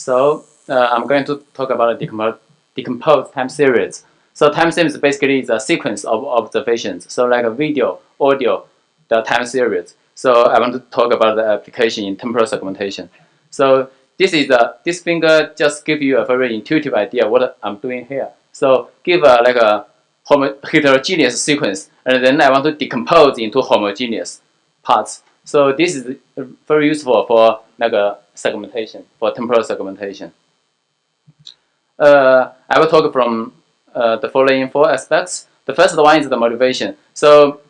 I'm going to talk about a decomposed time series. So time series basically is a sequence of observations. So like a video, audio, the time series. So I want to talk about the application in temporal segmentation. So this finger just give you a very intuitive idea what I'm doing here. So give like a heterogeneous sequence, and then I want to decompose into homogeneous parts. So this is very useful for like a segmentation, for temporal segmentation. I will talk from the following 4 aspects. The first one is the motivation. So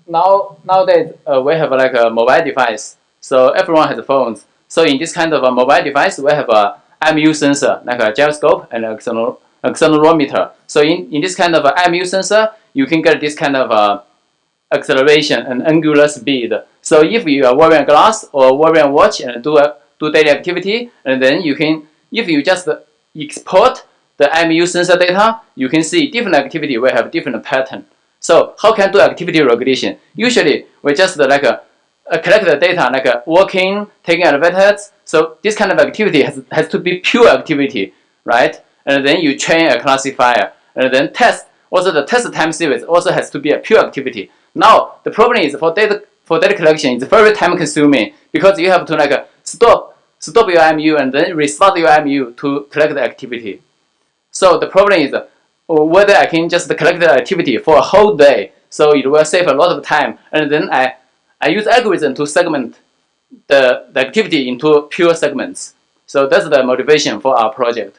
nowadays we have like a mobile device. So everyone has phones. So in this kind of a mobile device, we have a MU sensor, like a gyroscope and accelerometer. So in this kind of MU sensor, you can get this kind of acceleration and angular speed. So if you are wearing a glass or wearing a watch and do daily activity, and then you can, if you just export the MU sensor data, you can see different activity will have different pattern. So how can I do activity regulation? Usually we just collect the data like walking, taking elevators. So this kind of activity has to be pure activity, right? And then you train a classifier, and then test. Also the test time series also has to be a pure activity. Now the problem is for data collection, it's very time consuming because you have to stop your MU and then restart your MU to collect the activity. So the problem is whether I can just collect the activity for a whole day, so it will save a lot of time, and then I use algorithm to segment the activity into pure segments. So that's the motivation for our project.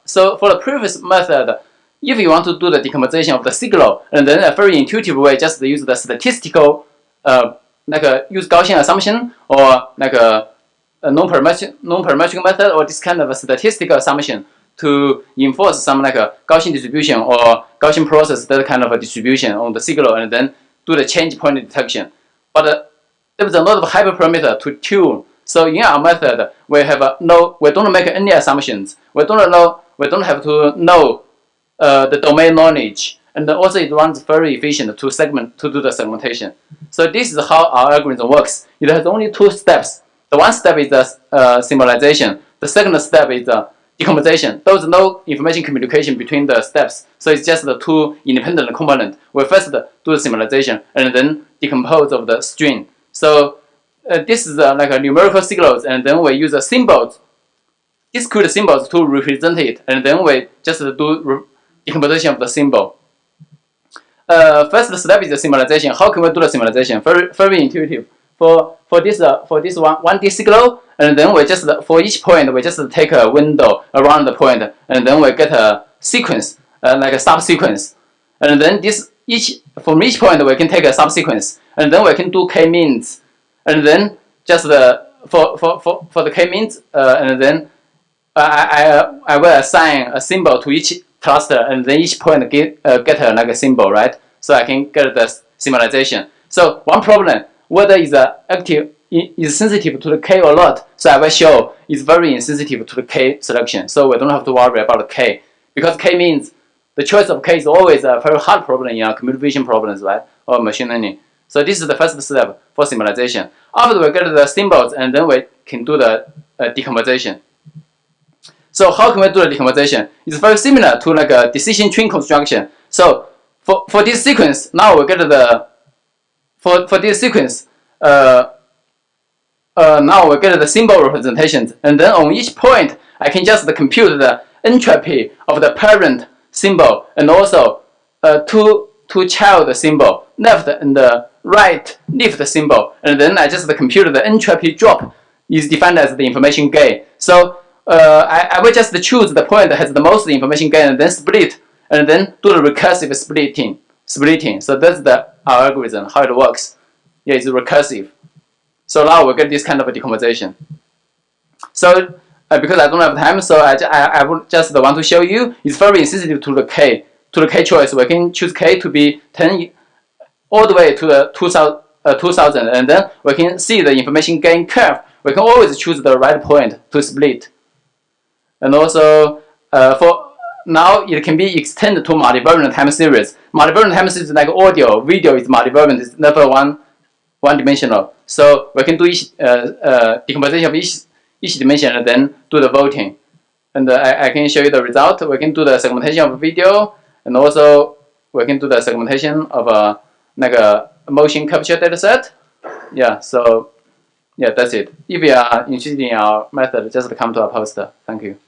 So for the previous method, if you want to do the decomposition of the signal, and then a very intuitive way, just use the statistical, use Gaussian assumption or a non-parametric method, or this kind of a statistical assumption to enforce some Gaussian distribution or Gaussian process, that kind of a distribution on the signal, and then do the change point detection. But there is a lot of hyperparameter to tune. So in our method, we don't make any assumptions. We don't have to know the domain knowledge, and also it runs very efficient to do the segmentation. So this is how our algorithm works. It has only 2 steps. The one step is the symbolization. The second step is the decomposition. There is no information communication between the steps, so it's just the 2 independent components. We first do the symbolization and then decompose of the string. So this is like a numerical signals, and then we use the symbols, discrete symbols to represent it, and then we just do decomposition of the symbol. First step is the symbolization. How can we do the symbolization? Very intuitive. For this 1D signal, and then we just for each point we just take a window around the point, and then we get a sequence, like a subsequence, and then from each point we can take a subsequence, and then we can do k-means, and then just for the k-means, and then I will assign a symbol to each cluster, and then each point get a symbol, right? So I can get the symbolization. So one problem, whether is sensitive to the k or not. So I will show it's very insensitive to the k selection. So we don't have to worry about the k, because k means the choice of k is always a very hard problem in our computer vision problems, right? Or machine learning. So this is the first step for symbolization. After we get the symbols, and then we can do the decomposition. So how can we do the decomposition? It's very similar to like a decision tree construction. So for this sequence, now we get for this sequence, now we get the symbol representations, and then on each point, I can just compute the entropy of the parent symbol, and also two child symbol, left and right lift symbol, and then I just compute the entropy drop is defined as the information gain. So I will just choose the point that has the most information gain, and then split, and then do the recursive splitting. So that's our algorithm, how it works. Yeah, it's recursive. So now we get this kind of a decomposition. So because I don't have time, so I would just want to show you, it's very insensitive to the k choice. We can choose k to be 10 all the way to the 2000, and then we can see the information gain curve. We can always choose the right point to split. And also for now it can be extended to multivariate time series. Multivariate time series like audio, video is multivariate, it's never one-dimensional. So we can do decomposition of each dimension and then do the voting. And I can show you the result. We can do the segmentation of video, and also we can do the segmentation of motion capture dataset. Yeah, so yeah, that's it. If you are interested in our method, just come to our poster. Thank you.